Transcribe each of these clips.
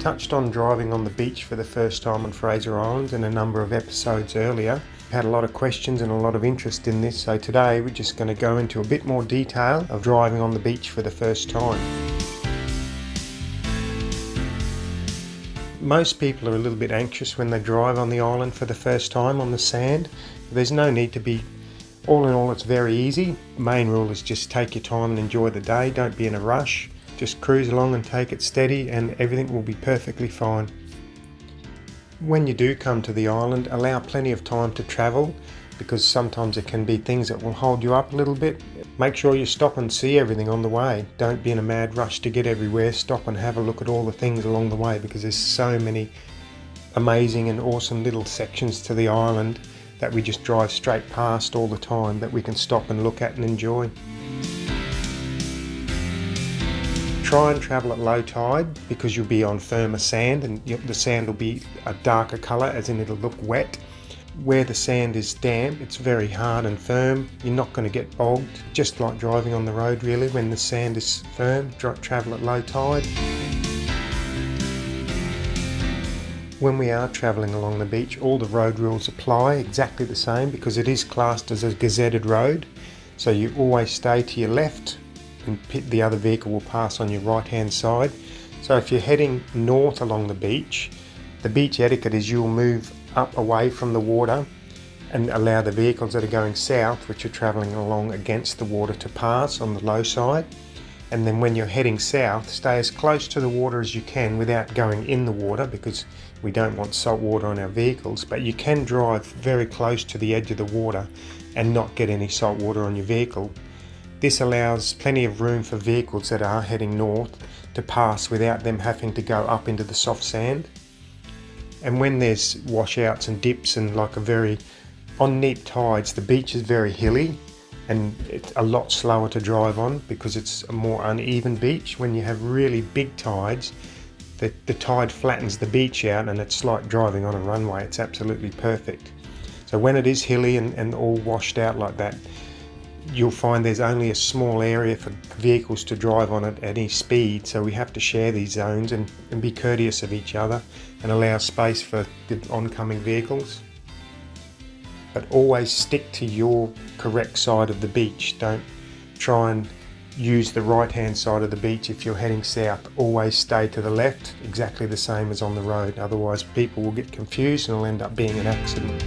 touched on driving on the beach for the first time on Fraser Island in a number of episodes earlier. Had a lot of questions and a lot of interest in this, so today we're just going to go into a bit more detail of driving on the beach for the first time. Most people are a little bit anxious when they drive on the island for the first time on the sand. There's no need to be. All in all, it's very easy. Main rule is just take your time and enjoy the day. Don't be in a rush. Just cruise along and take it steady and everything will be perfectly fine. When you do come to the island, allow plenty of time to travel because sometimes there can be things that will hold you up a little bit. Make sure you stop and see everything on the way. Don't be in a mad rush to get everywhere. Stop and have a look at all the things along the way because there's so many amazing and awesome little sections to the island that we just drive straight past all the time that we can stop and look at and enjoy. Try and travel at low tide because you'll be on firmer sand and the sand will be a darker colour, as in it'll look wet. Where the sand is damp, it's very hard and firm. You're not going to get bogged, just like driving on the road really. When the sand is firm, travel at low tide. When we are travelling along the beach, all the road rules apply exactly the same because it is classed as a gazetted road. So you always stay to your left and the other vehicle will pass on your right hand side. So if you're heading north along the beach etiquette is you'll move up away from the water and allow the vehicles that are going south, which are travelling along against the water, to pass on the low side. And then when you're heading south, stay as close to the water as you can without going in the water because we don't want salt water on our vehicles, but you can drive very close to the edge of the water and not get any salt water on your vehicle. This allows plenty of room for vehicles that are heading north to pass without them having to go up into the soft sand. And when there's washouts and dips and on neap tides, the beach is very hilly and it's a lot slower to drive on because it's a more uneven beach. When you have really big tides, the tide flattens the beach out and it's like driving on a runway. It's absolutely perfect. So when it is hilly and all washed out like that, you'll find there's only a small area for vehicles to drive on at any speed, so we have to share these zones and be courteous of each other and allow space for the oncoming vehicles. But always stick to your correct side of the beach. Don't try and use the right hand side of the beach if you're heading south. Always stay to the left, exactly the same as on the road, otherwise people will get confused and it'll end up being an accident.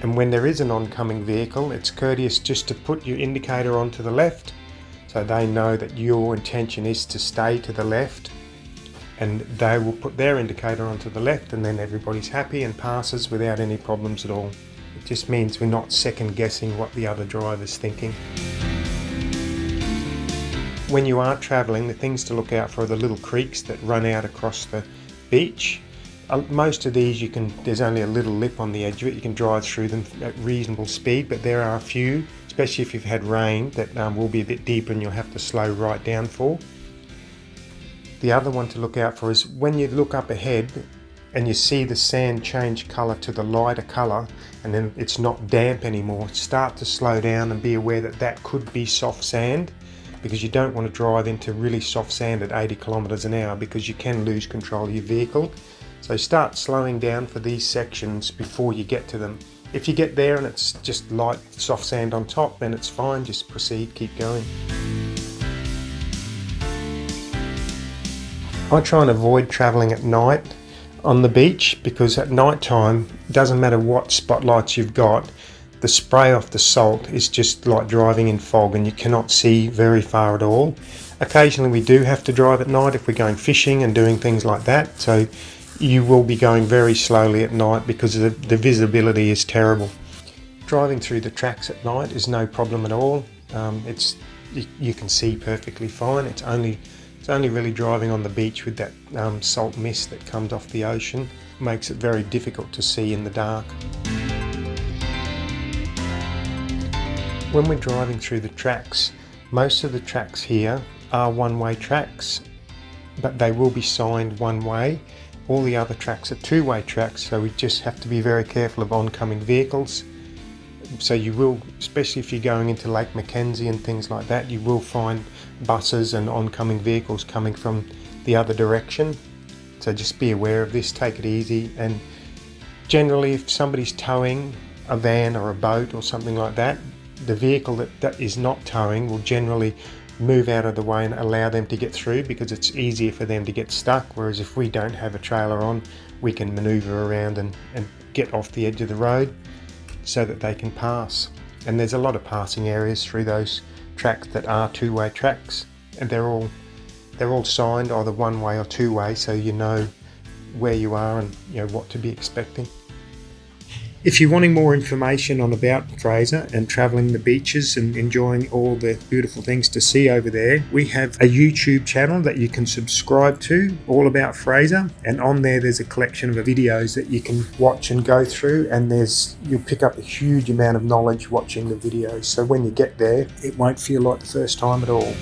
And when there is an oncoming vehicle, it's courteous just to put your indicator onto the left so they know that your intention is to stay to the left, and they will put their indicator onto the left and then everybody's happy and passes without any problems at all. It just means we're not second guessing what the other driver's thinking. When you are travelling, the things to look out for are the little creeks that run out across the beach. Most of these there's only a little lip on the edge of it, you can drive through them at reasonable speed, but there are a few, especially if you've had rain, that will be a bit deeper and you'll have to slow right down for. The other one to look out for is when you look up ahead and you see the sand change colour to the lighter colour and then it's not damp anymore, start to slow down and be aware that could be soft sand, because you don't want to drive into really soft sand at 80 kilometres an hour because you can lose control of your vehicle. So start slowing down for these sections before you get to them. If you get there and it's just light soft sand on top, then it's fine, just proceed, keep going. I try and avoid travelling at night on the beach because at night time, it doesn't matter what spotlights you've got, the spray off the salt is just like driving in fog and you cannot see very far at all. Occasionally we do have to drive at night if we're going fishing and doing things like that, so you will be going very slowly at night because the visibility is terrible. Driving through the tracks at night is no problem at all. You can see perfectly fine. It's only really driving on the beach with that salt mist that comes off the ocean makes it very difficult to see in the dark. When we're driving through the tracks, most of the tracks here are one-way tracks, but they will be signed one way. All the other tracks are two-way tracks, so we just have to be very careful of oncoming vehicles. So you will, especially if you're going into Lake Mackenzie and things like that, you will find buses and oncoming vehicles coming from the other direction. So just be aware of this, take it easy, and generally if somebody's towing a van or a boat or something like that, the vehicle that is not towing will generally move out of the way and allow them to get through, because it's easier for them to get stuck, whereas if we don't have a trailer on, we can maneuver around and get off the edge of the road so that they can pass. And there's a lot of passing areas through those tracks that are two-way tracks, and they're all signed either one-way or two-way, so you know where you are and you know what to be expecting. If you're wanting more information about Fraser and travelling the beaches and enjoying all the beautiful things to see over there, we have a YouTube channel that you can subscribe to, all about Fraser, and on there's a collection of videos that you can watch and go through, and you'll pick up a huge amount of knowledge watching the videos, so when you get there it won't feel like the first time at all.